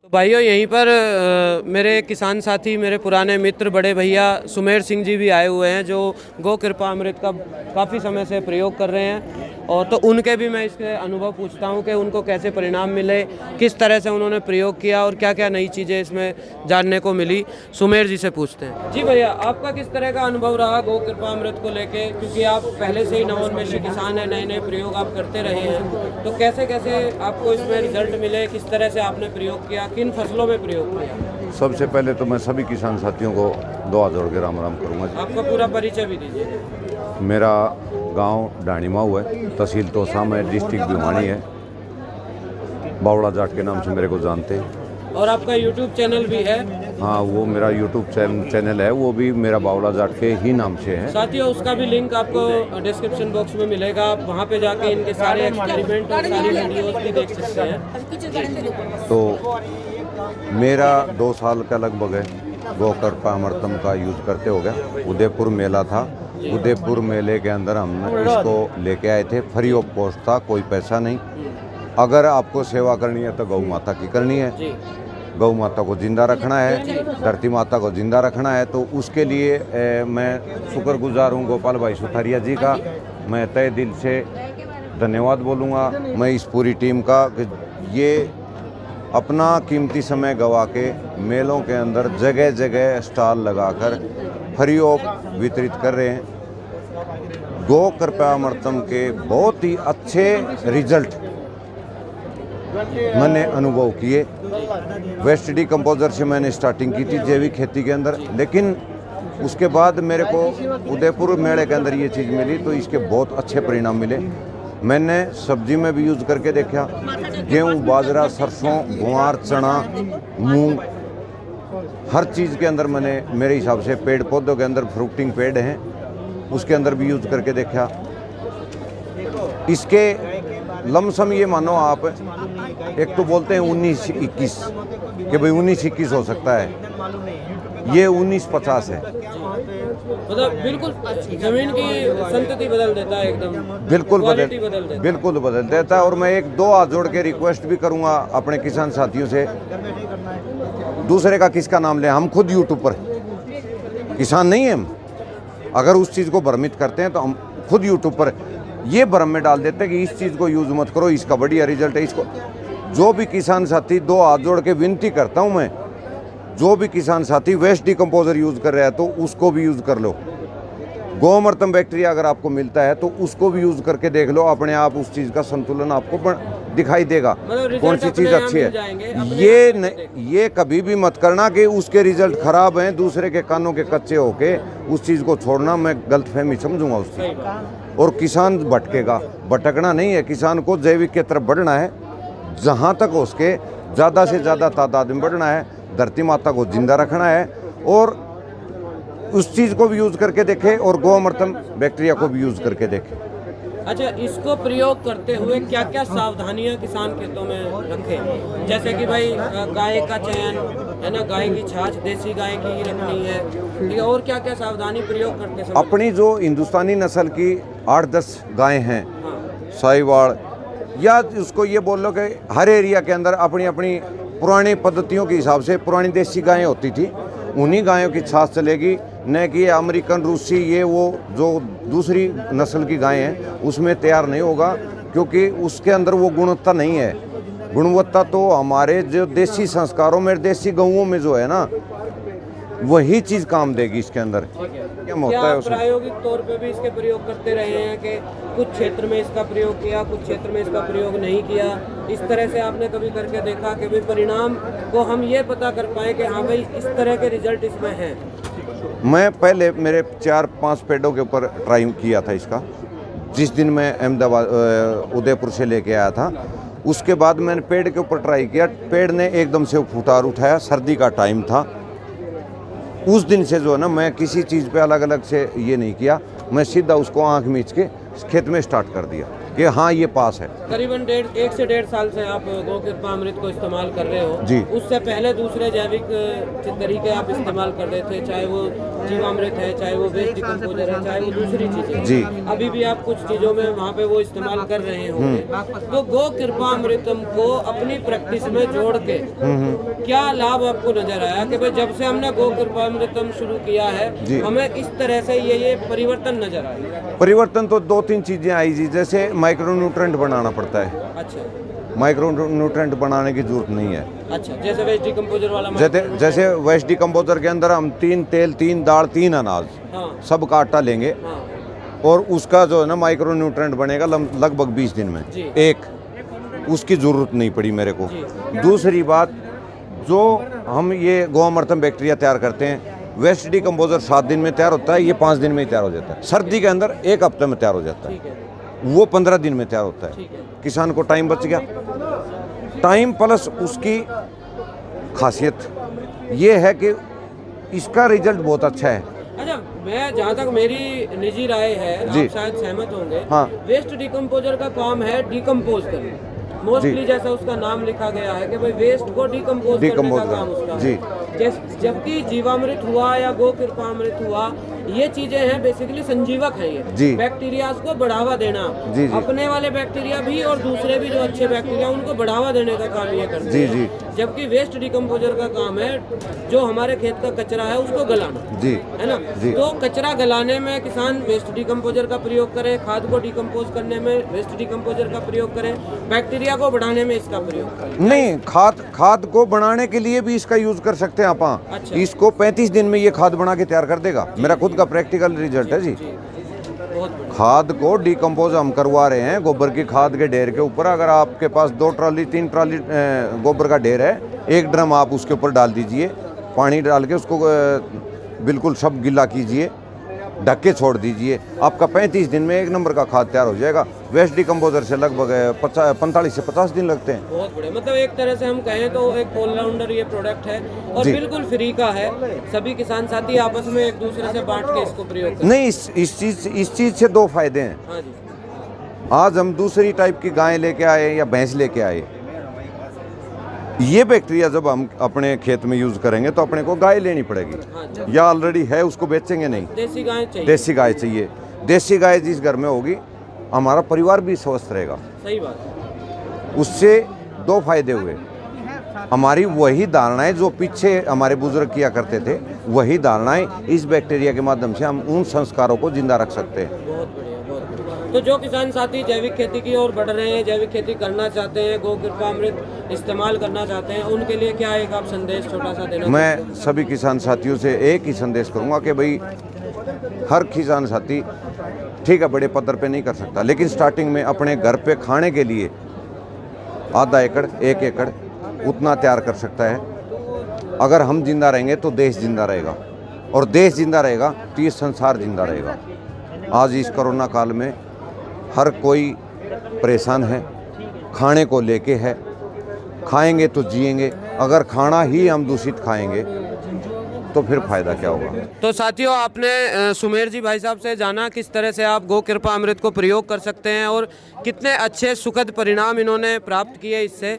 तो भाइयों यहीं पर मेरे किसान साथी, मेरे पुराने मित्र, बड़े भैया सुमेर सिंह जी भी आए हुए हैं जो गो कृपा अमृत का काफ़ी समय से प्रयोग कर रहे हैं। और तो उनके भी मैं इसके अनुभव पूछता हूं कि उनको कैसे परिणाम मिले, किस तरह से उन्होंने प्रयोग किया और क्या क्या नई चीज़ें इसमें जानने को मिली। सुमेर जी से पूछते हैं। जी भैया, आपका किस तरह का अनुभव रहा गो कृपा अमृत को लेके, क्योंकि आप पहले से ही नवोन्मेषी किसान हैं, नए नए प्रयोग आप करते रहे हैं, तो कैसे कैसे आपको इसमें रिजल्ट मिले, किस तरह से आपने प्रयोग किया, किन फसलों में प्रयोग किया? सबसे पहले तो मैं सभी किसान साथियों को दुआ जोड़ के राम राम करूँगा। आपका पूरा परिचय भी दीजिए। मेरा गांव डाणीमाऊ है, तहसील तोसा में, डिस्ट्रिक्ट भिवानी है। बावड़ा जाट के नाम से मेरे को जानते हैं। और आपका यूट्यूब चैनल भी है? हाँ, वो मेरा यूट्यूब चैनल है, वो भी मेरा बावड़ा जाट के ही नाम से है। साथियों, उसका भी लिंक आपको डिस्क्रिप्शन बॉक्स में मिलेगा। आप वहाँ पे जाके इनके सारे एक्सपेरिमेंट और सारी वीडियोस भी देख सकते हैं। तो मेरा 2 साल का लगभग है गो कृपा अमृतम का यूज करते हो गया। उदयपुर मेला था, उदयपुर मेले के अंदर हम इसको लेके आए थे, फ्री ऑफ कॉस्ट था, कोई पैसा नहीं। अगर आपको सेवा करनी है तो गौ माता की करनी है, गौ माता को जिंदा रखना है, धरती माता को जिंदा रखना है। तो उसके लिए मैं शुक्रगुजार हूँ गोपाल भाई सुथारिया जी का। मैं तहे दिल से धन्यवाद बोलूँगा मैं इस पूरी टीम का कि ये अपना कीमती समय गवा के मेलों के अंदर जगह जगह स्टॉल लगाकर फ्री ऑफ वितरित कर रहे हैं। गो कृपा अमृतम के बहुत ही अच्छे रिजल्ट मैंने अनुभव किए। वेस्ट डिकम्पोजर से मैंने स्टार्टिंग की थी जैविक खेती के अंदर, लेकिन उसके बाद मेरे को उदयपुर मेले के अंदर ये चीज़ मिली तो इसके बहुत अच्छे परिणाम मिले। मैंने सब्जी में भी यूज़ करके देखा, गेहूँ, बाजरा, सरसों, गुआर, चना, मूंग, हर चीज़ के अंदर मैंने, मेरे हिसाब से पेड़ पौधों के अंदर फ्रूटिंग पेड़ हैं उसके अंदर भी यूज़ करके देखा। इसके लमसम ये मानो आप, एक तो बोलते हैं 19-21 कि भाई 19-21 हो सकता है, ये 19-50 है। मतलब बिल्कुल जमीन की संतति बदल देता है, एकदम बिल्कुल बिल्कुल बदल देता है। और मैं 1-2 हाथ जोड़ के रिक्वेस्ट भी करूंगा अपने किसान साथियों से, दूसरे का किसका नाम लें, हम खुद यूट्यूब पर किसान नहीं हैं हम। अगर उस चीज़ को भ्रमित करते हैं तो हम खुद यूट्यूब पर ये भ्रम में डाल देते हैं कि इस चीज़ को यूज़ मत करो, इसका बढ़िया रिजल्ट है। इसको जो भी किसान साथी, 2 हाथ जोड़ के विनती करता हूँ मैं, जो भी किसान साथी वेस्ट डिकम्पोजर यूज़ कर रहा है तो उसको भी यूज़ कर लो। गो अमृतम बैक्टीरिया अगर आपको मिलता है तो उसको भी यूज़ करके देख लो, अपने आप उस चीज़ का संतुलन आपको दिखाई देगा, कौन सी चीज़ अच्छी है। ये कभी भी मत करना कि उसके रिजल्ट खराब हैं, दूसरे के कानों के कच्चे होके उस चीज़ को छोड़ना, मैं गलतफहमी समझूंगा उसकी। और किसान भटकेगा, भटकना नहीं है, किसान को जैविक की तरफ बढ़ना है, जहाँ तक उसके ज़्यादा से ज़्यादा तादाद में बढ़ना है, धरती माता को जिंदा रखना है और उस चीज़ को भी यूज़ करके देखें और गो अमृतम बैक्टीरिया को भी यूज़ करके देखें। अच्छा, इसको प्रयोग करते हुए क्या क्या सावधानियां किसान खेतों में रखें? जैसे कि भाई गाय का चयन है ना, गाय की छाछ देसी गाय की रखनी है, और क्या क्या सावधानी प्रयोग करते समय? अपनी जो हिंदुस्तानी नस्ल की 8-10 गायें हैं, साहिवाल, या उसको ये बोल लो कि हर एरिया के अंदर अपनी अपनी पुरानी पद्धतियों के हिसाब से पुरानी देसी गायें होती थी, उन्हीं गायों की छाछ चलेगी। न कि अमेरिकन, रूसी, ये वो जो दूसरी नस्ल की गायें हैं उसमें तैयार नहीं होगा, क्योंकि उसके अंदर वो गुणवत्ता नहीं है। गुणवत्ता तो हमारे जो देसी संस्कारों में, देसी गऊओं में जो है ना, वही चीज़ काम देगी इसके अंदर। क्या होता है उसमें प्रायोगिक तौर पे भी इसके प्रयोग करते रहे हैं कि कुछ क्षेत्र में इसका प्रयोग किया, कुछ क्षेत्र में इसका प्रयोग नहीं किया, इस तरह से आपने कभी करके देखा कि भाई परिणाम को हम ये पता कर पाए कि हाँ भाई इस तरह के रिजल्ट इसमें हैं? मैं पहले मेरे 4-5 पेड़ों के ऊपर ट्राई किया था इसका, जिस दिन मैं अहमदाबाद उदयपुर से लेके आया था। उसके बाद मैंने पेड़ के ऊपर ट्राई किया, पेड़ ने एकदम से फुटार उठाया, सर्दी का टाइम था। उस दिन से जो है ना, मैं किसी चीज़ पे अलग अलग से ये नहीं किया, मैं सीधा उसको आँख मीच के खेत में स्टार्ट कर दिया। कि हाँ ये पास है। करीबन 1 से 1.5 साल से आप गो कृपा अमृत को इस्तेमाल कर रहे हो जी। उससे पहले दूसरे जैविक तरीके आप इस्तेमाल कर रहे थे, चाहे वो जीवामृत है, चाहे वो वेस्ट डिकम्पोजर है, चाहे वो दूसरी चीजें जी। अभी भी आप कुछ चीजों में वहाँ पे वो इस्तेमाल कर रहे होंगे। तो गो कृपा अमृतम को अपनी प्रैक्टिस में जोड़ के क्या लाभ आपको नजर आया कि भाई जब से हमने गो कृपा अमृतम शुरू किया है जी। हमें इस तरह से ये परिवर्तन नजर आया? परिवर्तन तो 2-3 चीजें आई जी, जैसे माइक्रो न्यूट्रेंट बनाना पड़ता है। अच्छा माइक्रो न्यूट्रेंट बनाने की जरूरत नहीं है। अच्छा, जैसे वेस्ट डिकम्पोजर वाला जैसे वेस्ट डिकम्पोजर के अंदर हम 3 तेल, 3 दाल, 3 अनाज हाँ सब का आटा लेंगे हाँ और उसका जो है ना माइक्रो न्यूट्रेंट बनेगा लगभग 20 दिन में जी। एक, उसकी ज़रूरत नहीं पड़ी मेरे को। जी। दूसरी बात, जो हम ये गोअमृतम बैक्टीरिया तैयार करते हैं, वेस्ट डिकम्पोजर 7 दिन में तैयार होता है, ये 5 दिन में ही तैयार हो जाता है। सर्दी के अंदर 1 हफ्ते में तैयार हो जाता है, ठीक है वो 15 दिन में तैयार होता है। ठीक है किसान को टाइम बच गया। टाइम प्लस उसकी खासियत ये है कि इसका रिजल्ट बहुत अच्छा है। अच्छा, मैं जहाँ तक मेरी निजी राय है, जी। आप शायद सहमत होंगे। हाँ। वेस्ट डिकम्पोजर का काम है डिकम्पोज करना, मोस्टली जैसा उसका नाम लिखा गया है कि भाई वेस्ट को डिकम्पोज करने का काम उसका जी। है। जबकि जीवामृत हुआ या गो कृपामृत हुआ, ये चीजें हैं बेसिकली संजीवक है ये जी। बैक्टीरिया को बढ़ावा देना, जी, जी। अपने वाले बैक्टीरिया भी और दूसरे भी जो अच्छे बैक्टीरिया उनको बढ़ावा देने का काम ये करते जी, हैं। जी। जबकि वेस्ट डिकम्पोजर का काम है जो हमारे खेत का कचरा है उसको गलाना, जी है ना। जी। तो कचरा गलाने में किसान वेस्ट डिकम्पोजर का प्रयोग करे, खाद को डिकम्पोज करने में वेस्ट डिकम्पोजर का प्रयोग करे, बैक्टीरिया को बढ़ाने में इसका प्रयोग करें। नहीं, खाद को बनाने के लिए भी इसका यूज कर सकते हैं आप। अच्छा। इसको 35 दिन में ये खाद बना के तैयार कर देगा। मेरा खुद का प्रैक्टिकल रिजल्ट है जी। बहुत बढ़िया। खाद को डिकम्पोज हम करवा रहे हैं गोबर की खाद के ढेर के ऊपर। अगर आपके पास 2 ट्रॉली 3 ट्रॉली गोबर का ढेर है, 1 ड्रम आप उसके ऊपर डाल दीजिए, पानी डाल के उसको बिल्कुल सब गिला कीजिए, ढक के छोड़ दीजिए, आपका 35 दिन में 1 नंबर का खाद तैयार हो जाएगा। वेस्ट डिकम्पोजर से लगभग 45 से 50 दिन लगते हैं। बहुत बढ़िया, मतलब एक तरह से हम कहें तो एक ऑलराउंडर ये प्रोडक्ट है और जी। बिल्कुल फ्री का है। सभी किसान साथी आपस में एक दूसरे से बांट के इसको प्रयोग करें। नहीं, इस चीज़ से 2 फायदे हैं। हाँ जी। आज हम दूसरी टाइप की गाय लेके आए या भैंस लेके आए, ये बैक्टीरिया जब हम अपने खेत में यूज़ करेंगे तो अपने को गाय लेनी पड़ेगी, हाँ जी। या ऑलरेडी है उसको बेचेंगे नहीं। देसी गाय चाहिए। देसी गाय चाहिए। देसी गाय जिस घर में होगी, हमारा परिवार भी स्वस्थ रहेगा। सही बात है। उससे 2 फायदे हुए। हमारी वही धारणाएं जो पीछे हमारे बुजुर्ग किया करते थे, वही धारणाएं इस बैक्टीरिया के माध्यम से हम उन संस्कारों को जिंदा रख सकते हैं। बहुत बढ़िया, बहुत बढ़िया। तो जो किसान साथी जैविक खेती की ओर बढ़ रहे हैं, जैविक खेती करना चाहते हैं, गो कृपामृत इस्तेमाल करना चाहते हैं, उनके लिए क्या एक आप संदेश छोटा सा देना? मैं सभी किसान साथियों से एक ही संदेश करूंगा कि भाई हर किसान साथी ठीक है बड़े पद्धर पे नहीं कर सकता, लेकिन स्टार्टिंग में अपने घर पे खाने के लिए आधा एकड़ 1 एकड़ उतना तैयार कर सकता है। अगर हम जिंदा रहेंगे तो देश जिंदा रहेगा, और देश जिंदा रहेगा तो ये संसार जिंदा रहेगा। आज इस कोरोना काल में हर कोई परेशान है, खाने को लेके है। खाएंगे तो जिएंगे, अगर खाना ही हम दूषित खाएंगे तो फिर फायदा क्या होगा। तो साथियों, आपने सुमेर जी भाई साहब से जाना किस तरह से आप गो कृपा अमृत को प्रयोग कर सकते हैं और कितने अच्छे सुखद परिणाम इन्होंने प्राप्त किए इससे।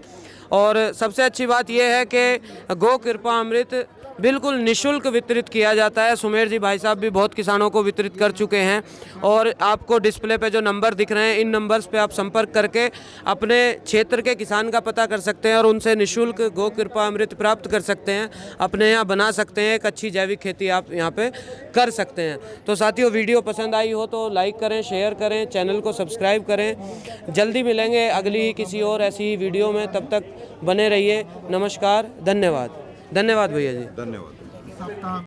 और सबसे अच्छी बात यह है कि गो कृपा अमृत बिल्कुल निशुल्क वितरित किया जाता है। सुमेर जी भाई साहब भी बहुत किसानों को वितरित कर चुके हैं, और आपको डिस्प्ले पे जो नंबर दिख रहे हैं, इन नंबर्स पे आप संपर्क करके अपने क्षेत्र के किसान का पता कर सकते हैं और उनसे निशुल्क गो कृपा अमृत प्राप्त कर सकते हैं, अपने यहाँ बना सकते हैं। एक अच्छी जैविक खेती आप यहाँ पे कर सकते हैं। तो साथियों, वीडियो पसंद आई हो तो लाइक करें, शेयर करें, चैनल को सब्सक्राइब करें। जल्दी मिलेंगे अगली किसी और ऐसी वीडियो में, तब तक बने रहिए। नमस्कार, धन्यवाद। धन्यवाद भैया जी। धन्यवाद।